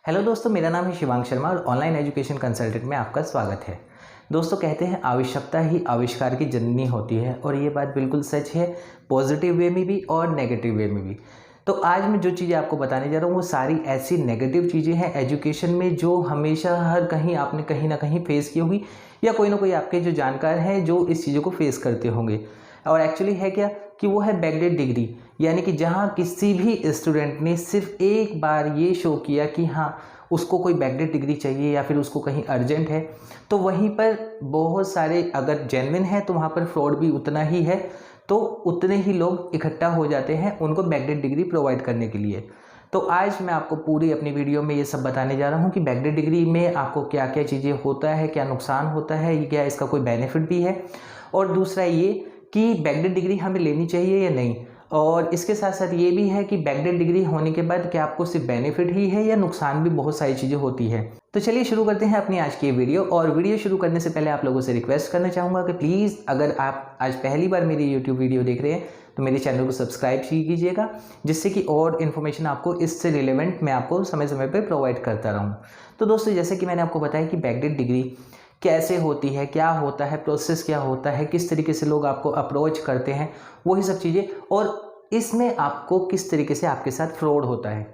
Hello दोस्तों, मेरा नाम है शिवांग शर्मा और ऑनलाइन एजुकेशन कंसल्टेंट में आपका स्वागत है। दोस्तों, कहते हैं आवश्यकता ही आविष्कार की जननी होती है और ये बात बिल्कुल सच है, पॉजिटिव वे में भी और नेगेटिव वे में भी। तो आज मैं जो चीज़ें आपको बताने जा रहा हूँ वो सारी ऐसी नेगेटिव चीज़ें हैं एजुकेशन में जो हमेशा हर कहीं आपने कहीं ना कहीं फेस की होगी या कोई ना कोई आपके जो जानकार हैं जो इस चीज़ों को फेस करते होंगे। और एक्चुअली है क्या कि वो है बैकडेट डिग्री, यानी कि जहाँ किसी भी स्टूडेंट ने सिर्फ एक बार ये शो किया कि हाँ उसको कोई बैकडेट डिग्री चाहिए या फिर उसको कहीं अर्जेंट है, तो वहीं पर बहुत सारे, अगर जेन्युइन है तो वहाँ पर फ्रॉड भी उतना ही है, तो उतने ही लोग इकट्ठा हो जाते हैं उनको बैकडेट डिग्री प्रोवाइड करने के लिए। तो आज मैं आपको पूरी अपनी वीडियो में ये सब बताने जा रहा हूँ कि बैकडेट डिग्री में आपको क्या क्या चीज़ें होता है, क्या नुकसान होता है, क्या इसका कोई बेनिफिट भी है, और दूसरा ये कि बैकडेट डिग्री हमें लेनी चाहिए या नहीं। और इसके साथ साथ ये भी है कि बैकडेट डिग्री होने के बाद क्या आपको सिर्फ बेनिफिट ही है या नुकसान भी बहुत सारी चीज़ें होती है। तो चलिए शुरू करते हैं अपनी आज की वीडियो। और वीडियो शुरू करने से पहले आप लोगों से रिक्वेस्ट करना चाहूँगा कि प्लीज़ अगर आप आज पहली बार मेरी यूट्यूब वीडियो देख रहे हैं तो मेरे चैनल को सब्सक्राइब कीजिएगा, जिससे कि और इन्फॉर्मेशन आपको इससे रिलेवेंट मैं आपको समय समय पर प्रोवाइड करता रहूँ। तो दोस्तों, जैसे कि मैंने आपको बताया कि बैकडेट डिग्री कैसे होती है, क्या होता है, प्रोसेस क्या होता है, किस तरीके से लोग आपको अप्रोच करते हैं, वही सब चीज़ें, और इसमें आपको किस तरीके से आपके साथ फ्रॉड होता है,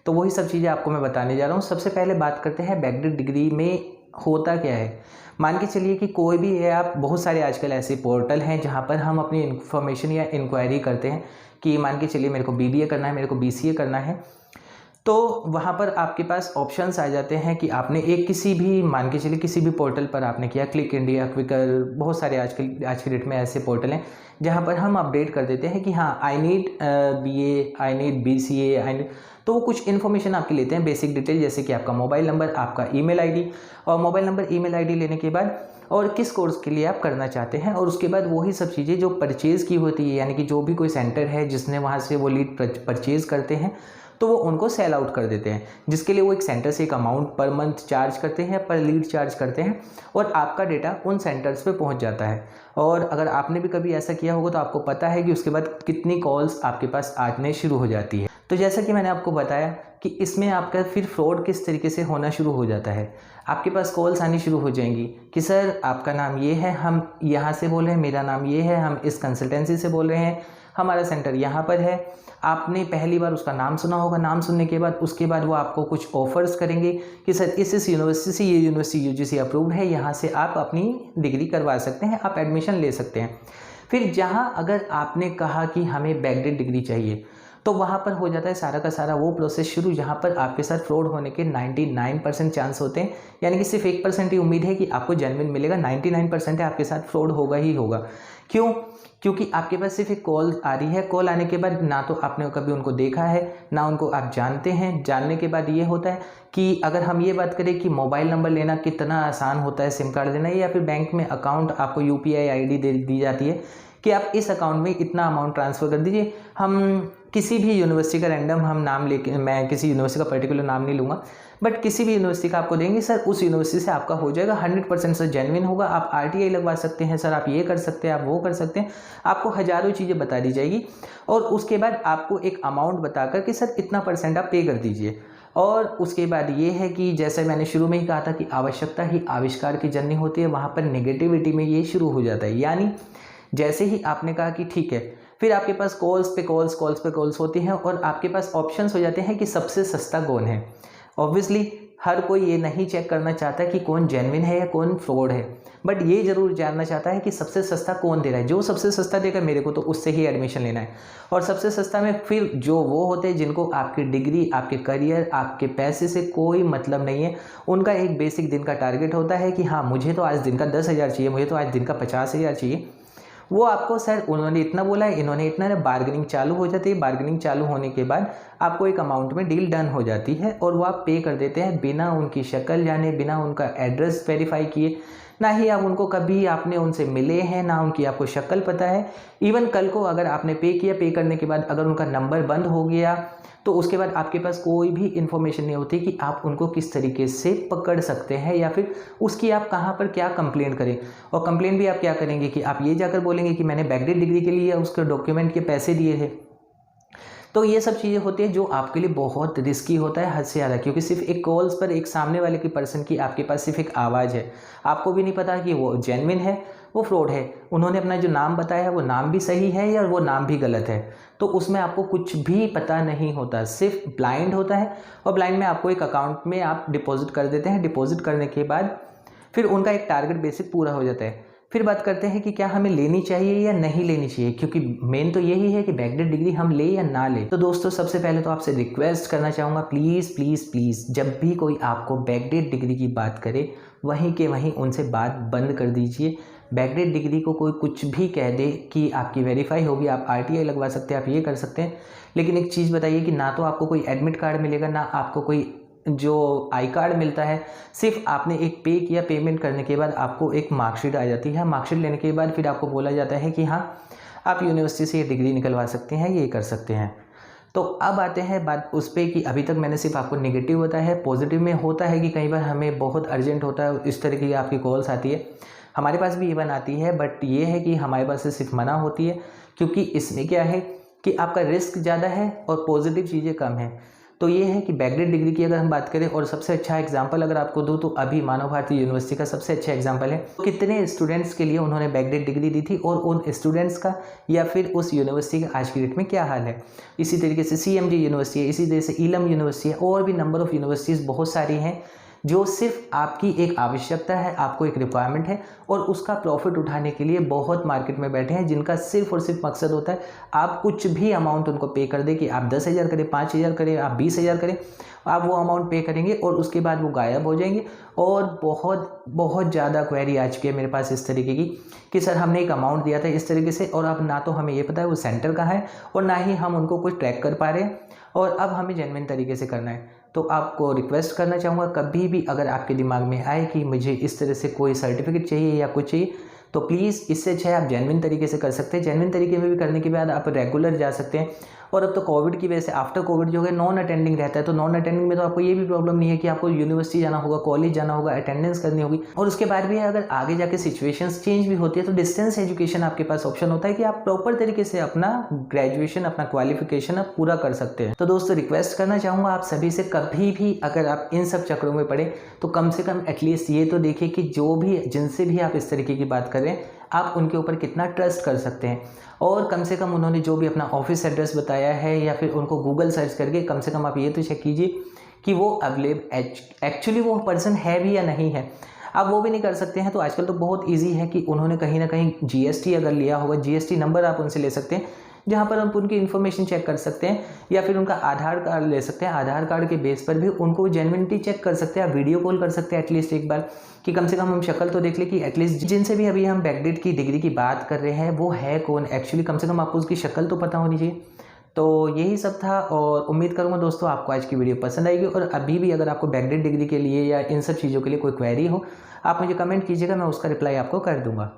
तो वही सब चीज़ें आपको मैं बताने जा रहा हूँ। सबसे पहले बात करते हैं बैकडेट डिग्री में होता क्या है। मान के चलिए कि कोई भी है, आप बहुत सारे आजकल ऐसे पोर्टल हैं जहाँ पर हम अपनी इन्फॉर्मेशन या इंक्वायरी करते हैं कि मान के चलिए मेरे को बीबीए करना है, मेरे को बीसीए करना है, तो वहाँ पर आपके पास ऑप्शंस आ जाते हैं कि आपने एक किसी भी, मान के चलिए किसी भी पोर्टल पर आपने किया, क्लिक इंडिया, क्विकर, बहुत सारे आज की डेट में ऐसे पोर्टल हैं जहाँ पर हम अपडेट कर देते हैं कि हाँ I need BA, I need BCA, I need, तो वो कुछ इन्फॉर्मेशन आपकी लेते हैं, बेसिक डिटेल, जैसे कि आपका मोबाइल नंबर, आपका ईमेल आईडी, और मोबाइल नंबर ईमेल आईडी लेने के बाद और किस कोर्स के लिए आप करना चाहते हैं, और उसके बाद वही सब चीज़ें जो परचेज़ की होती है, यानी कि जो भी कोई सेंटर है जिसने वहाँ से वो लीड परचेज़ करते हैं तो वो उनको सेल आउट कर देते हैं, जिसके लिए वो एक सेंटर से एक अमाउंट पर मंथ चार्ज करते हैं, पर लीड चार्ज करते हैं, और आपका डेटा उन सेंटर्स पे पहुंच जाता है। और अगर आपने भी कभी ऐसा किया होगा तो आपको पता है कि उसके बाद कितनी कॉल्स आपके पास आने शुरू हो जाती है। तो जैसा कि मैंने आपको बताया कि इसमें आपका फिर फ्रॉड किस तरीके से होना शुरू हो जाता है। आपके पास कॉल्स आनी शुरू हो जाएंगी कि सर आपका नाम ये है, हम यहाँ से बोल रहे हैं, मेरा नाम ये है, हम इस कंसल्टेंसी से बोल रहे हैं, हमारा सेंटर यहाँ पर है। आपने पहली बार उसका नाम सुना होगा, नाम सुनने के बाद उसके बाद वो आपको कुछ ऑफर्स करेंगे कि सर इस यूनिवर्सिटी से, ये यूनिवर्सिटी यूजीसी अप्रूव्ड है, यहाँ से आप अपनी डिग्री करवा सकते हैं, आप एडमिशन ले सकते हैं। फिर जहाँ अगर आपने कहा कि हमें बैकडेट डिग्री चाहिए, तो वहाँ पर हो जाता है सारा का सारा वो प्रोसेस शुरू, जहाँ पर आपके साथ फ्रॉड होने के 99% चांस होते हैं, यानी कि सिर्फ 1% ही उम्मीद है कि आपको जेन्युइन मिलेगा, 99% है आपके साथ फ्रॉड होगा ही होगा। क्यों? क्योंकि आपके पास सिर्फ एक कॉल आ रही है, कॉल आने के बाद ना तो आपने कभी उनको देखा है, ना उनको आप जानते हैं। जानने के बाद ये होता है कि अगर हम ये बात करें कि मोबाइल नंबर लेना कितना आसान होता है, सिम कार्ड लेना, या फिर बैंक में अकाउंट आपको यूपीआई आईडी दे दी जाती है कि आप इस अकाउंट में इतना अमाउंट ट्रांसफ़र कर दीजिए। हम किसी भी यूनिवर्सिटी का रैंडम हम नाम लेके, मैं किसी यूनिवर्सिटी का पर्टिकुलर नाम नहीं लूँगा, बट किसी भी यूनिवर्सिटी का आपको देंगे, सर उस यूनिवर्सिटी से आपका हो जाएगा, 100% सर जेन्युइन होगा, आप आरटीआई लगवा सकते हैं, सर आप ये कर सकते हैं, आप वो कर सकते हैं, आपको हज़ारों चीज़ें बता दी जाएगी। और उसके बाद आपको एक अमाउंट बताकर कि सर इतना % आप पे कर दीजिए। और उसके बाद ये है कि जैसे मैंने शुरू में ही कहा था कि आवश्यकता ही आविष्कार की जननी होती है, वहाँ पर नेगेटिविटी में ये शुरू हो जाता है। यानी जैसे ही आपने कहा कि ठीक है, फिर आपके पास कॉल्स पे कॉल्स होती हैं और आपके पास ऑप्शंस हो जाते हैं कि सबसे सस्ता कौन है। ऑब्वियसली हर कोई ये नहीं चेक करना चाहता कि कौन जेन्युइन है या कौन फ्रॉड है, बट ये जरूर जानना चाहता है कि सबसे सस्ता कौन दे रहा है। जो सबसे सस्ता देगा मेरे को तो उससे ही एडमिशन लेना है। और सबसे सस्ता में फिर जो वो होते हैं जिनको आपकी डिग्री, आपके करियर, आपके पैसे से कोई मतलब नहीं है, उनका एक बेसिक दिन का टारगेट होता है कि हाँ मुझे तो आज दिन का 10,000 चाहिए, मुझे तो आज दिन का 50,000 चाहिए। वो आपको सर उन्होंने इतना बोला है, इन्होंने इतना, बार्गेनिंग चालू हो जाती है। बार्गेनिंग चालू होने के बाद आपको एक अमाउंट में डील डन हो जाती है और वो आप पे कर देते हैं बिना उनकी शक्ल जाने, बिना उनका एड्रेस वेरीफाई किए, ना ही आप उनको कभी आपने उनसे मिले हैं, ना उनकी आपको शक्ल पता है। इवन कल को अगर आपने पे किया, पे करने के बाद अगर उनका नंबर बंद हो गया तो उसके बाद आपके पास कोई भी इन्फॉर्मेशन नहीं होती कि आप उनको किस तरीके से पकड़ सकते हैं या फिर उसकी आप कहाँ पर क्या कंप्लेन करें। और कंप्लेन भी आप क्या करेंगे कि आप ये जाकर बोलेंगे कि मैंने बैकडेट डिग्री के लिए उसके डॉक्यूमेंट के पैसे दिए थे, तो ये सब चीज़ें होती है जो आपके लिए बहुत रिस्की होता है हद से ज़्यादा, क्योंकि सिर्फ एक कॉल्स पर एक सामने वाले की पर्सन की आपके पास सिर्फ एक आवाज़ है, आपको भी नहीं पता कि वो जेन्युइन है वो फ्रॉड है, उन्होंने अपना जो नाम बताया है वो नाम भी सही है या वो नाम भी गलत है। तो उसमें आपको कुछ भी पता नहीं होता, सिर्फ ब्लाइंड होता है। और ब्लाइंड में आपको एक अकाउंट में आप डिपॉजिट कर देते हैं, डिपॉजिट करने के बाद फिर उनका एक टारगेट बेसिक पूरा हो जाता है। फिर बात करते हैं कि क्या हमें लेनी चाहिए या नहीं लेनी चाहिए, क्योंकि मेन तो यही है कि बैकडेट डिग्री हम ले या ना ले। तो दोस्तों सबसे पहले तो आपसे रिक्वेस्ट करना चाहूँगा, प्लीज़ प्लीज़ प्लीज़ जब भी कोई आपको बैकडेट डिग्री की बात करे वहीं के वहीं उनसे बात बंद कर दीजिए। बैकडेट डिग्री को कोई कुछ भी कह दे कि आपकी वेरीफाई होगी, आप RTI लगवा सकते हैं, आप ये कर सकते हैं, लेकिन एक चीज़ बताइए कि ना तो आपको कोई एडमिट कार्ड मिलेगा, ना आपको कोई जो आई कार्ड मिलता है। सिर्फ आपने एक पे किया, पेमेंट करने के बाद आपको एक मार्कशीट आ जाती है, मार्कशीट लेने के बाद फिर आपको बोला जाता है कि हाँ आप यूनिवर्सिटी से ये डिग्री निकलवा सकते हैं, ये कर सकते हैं। तो अब आते हैं बात उस पर कि अभी तक मैंने सिर्फ आपको नेगेटिव बताया है। पॉजिटिव में होता है कि कई बार हमें बहुत अर्जेंट होता है, इस तरह की आपकी कॉल्स आती है, हमारे पास भी इवन आती है, बट ये है कि हमारे पास से सिर्फ मना होती है, क्योंकि इसमें क्या है कि आपका रिस्क ज़्यादा है और पॉजिटिव चीज़ें कम हैं। तो ये है कि बैकडेट डिग्री की अगर हम बात करें, और सबसे अच्छा एग्जांपल अगर आपको दूं तो अभी मानव भारती यूनिवर्सिटी का सबसे अच्छा एग्जांपल है। कितने स्टूडेंट्स के लिए उन्होंने बैकडेट डिग्री दी थी और उन स्टूडेंट्स का या फिर उस यूनिवर्सिटी का आज की डेट में क्या हाल है। इसी तरीके से CMG यूनिवर्सिटी है, इसी तरह से इलम यूनिवर्सिटी है, और भी नंबर ऑफ़ यूनिवर्सिटीज़ बहुत सारी हैं जो सिर्फ आपकी एक आवश्यकता है, आपको एक रिक्वायरमेंट है और उसका प्रॉफिट उठाने के लिए बहुत मार्केट में बैठे हैं, जिनका सिर्फ और सिर्फ मकसद होता है आप कुछ भी अमाउंट उनको पे कर दें कि आप 10,000 करें, 5,000 करें, आप 20,000 करें, आप वो अमाउंट पे करेंगे और उसके बाद वो गायब हो जाएंगे। और बहुत बहुत ज़्यादा क्वेरी आ चुकी है मेरे पास इस तरीके की कि सर हमने एक अमाउंट दिया था इस तरीके से, और अब ना तो हमें ये पता है वो सेंटर कहाँ है और ना ही हम उनको कुछ ट्रैक कर पा रहे हैं, और अब हमें जेन्युइन तरीके से करना है। तो आपको रिक्वेस्ट करना चाहूँगा, कभी भी अगर आपके दिमाग में आए कि मुझे इस तरह से कोई सर्टिफिकेट चाहिए या कुछ चाहिए, तो प्लीज़ इससे अच्छा है आप जेन्युइन तरीके से कर सकते हैं। जेन्युइन तरीके में भी करने के बाद आप रेगुलर जा सकते हैं। और अब तो कोविड की वजह से आफ्टर कोविड जो है नॉन अटेंडिंग रहता है, तो नॉन अटेंडिंग में तो आपको ये भी प्रॉब्लम नहीं है कि आपको यूनिवर्सिटी जाना होगा, कॉलेज जाना होगा, अटेंडेंस करनी होगी। और उसके बाद भी अगर आगे जाके सिचुएशंस चेंज भी होती है तो डिस्टेंस एजुकेशन आपके पास ऑप्शन होता है कि आप प्रॉपर तरीके से अपना ग्रेजुएशन, अपना क्वालिफिकेशन आप पूरा कर सकते हैं। तो दोस्तों रिक्वेस्ट करना चाहूँगा आप सभी से, कभी भी अगर आप इन सब चक्रों में पड़े तो कम से कम एटलीस्ट ये तो देखिए कि जो भी जिनसे भी आप इस तरीके की बात कर रहे हैं आप उनके ऊपर कितना ट्रस्ट कर सकते हैं, और कम से कम उन्होंने जो भी अपना ऑफिस एड्रेस बताया है या फिर उनको गूगल सर्च करके कम से कम आप ये तो चेक कीजिए कि वो अवेलेबल एक्चुअली वो पर्सन है भी या नहीं है। आप वो भी नहीं कर सकते हैं तो आजकल तो बहुत इजी है कि उन्होंने कहीं ना कहीं GST अगर लिया होगा, GST नंबर आप उनसे ले सकते हैं, जहाँ पर आप उनकी इन्फॉर्मेशन चेक कर सकते हैं, या फिर उनका आधार कार्ड ले सकते हैं। आधार कार्ड के बेस पर भी उनको जेन्युइनिटी चेक कर सकते हैं। आप वीडियो कॉल कर सकते हैं एटलीस्ट एक बार, कि कम से कम हम शक्ल तो देख ले कि एटलीस्ट जिनसे भी अभी हम बैकडेट की डिग्री की बात कर रहे हैं वो है कौन एक्चुअली, कम से कम आपको उसकी शक्ल तो पता होनी चाहिए। तो यही सब था, और उम्मीद करूँगा दोस्तों आपको आज की वीडियो पसंद आएगी। और अभी भी अगर आपको बैकडेट डिग्री के लिए या इन सब चीज़ों के लिए कोई क्वेरी हो, आप मुझे कमेंट कीजिएगा, मैं उसका रिप्लाई आपको कर दूँगा।